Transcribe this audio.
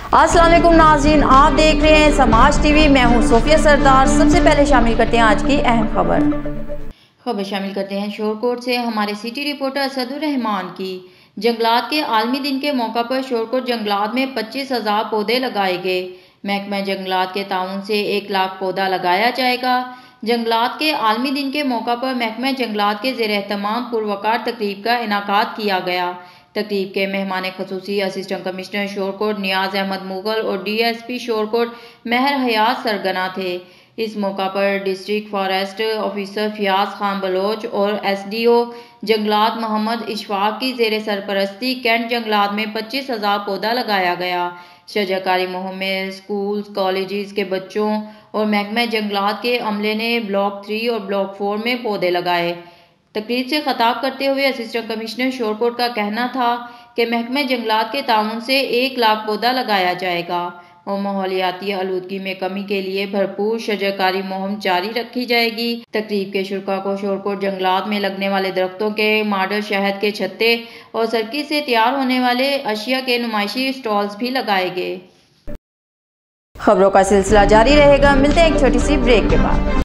अस्सलाम वालेकुम नाज़रीन, आप देख रहे हैं समाज टीवी। मैं हूं सोफिया सरदार। सबसे पहले शामिल करते हैं आज की अहम खबर शामिल करते हैं शोरकोट से। हमारे सिटी रिपोर्टर असदुर रहमान की जंगलात के आलमी दिन के मौका पर शोरकोट जंगलात में 25,000 पौधे लगाए गए। महकमा जंगलात के ताउन से 1 लाख पौधा लगाया जाएगा। जंगलात के आलमी दिन के मौका पर महकमा जंगलात के ज़ेर एहतमाम पुरवकार तकरीब का इनाकाद किया गया। तकरीब के मेहमान खसूसी असिस्टेंट कमिश्नर शोरकोट नियाज अहमद मुगल और DSP शोरकोट महर हयात सरगना थे। इस मौका पर district forest officer Fiaz Khan Baloch और SDO जंगलात मोहम्मद इशफाक की ज़ेर सरपरस्ती कैंट जंगलात में 25,000 पौधा लगाया गया। शजरकारी मुहिम में स्कूल कॉलेजेस के बच्चों और महकमा जंगलात के अमले ने ब्लॉक 3 और ब्लॉक 4 में पौधे लगाए। तकरीब से खिताब करते हुए असिस्टेंट कमिश्नर शोरकोट का कहना था कि महकमा जंगलात के ताउन से 1 लाख पौधा लगाया जाएगा और माहौलियाती आलूदगी में कमी के लिए भरपूर शजरकारी मुहिम जारी रखी जाएगी। तकरीब के शुरा को शोरकोट जंगलात में लगने वाले दरख्तों के मॉडल शहद के छत्ते और सरकी से तैयार होने वाले अशिया के नुमाइशी स्टॉल्स भी लगाए गए। खबरों का सिलसिला जारी रहेगा। मिलते हैं एक छोटी सी ब्रेक के बाद।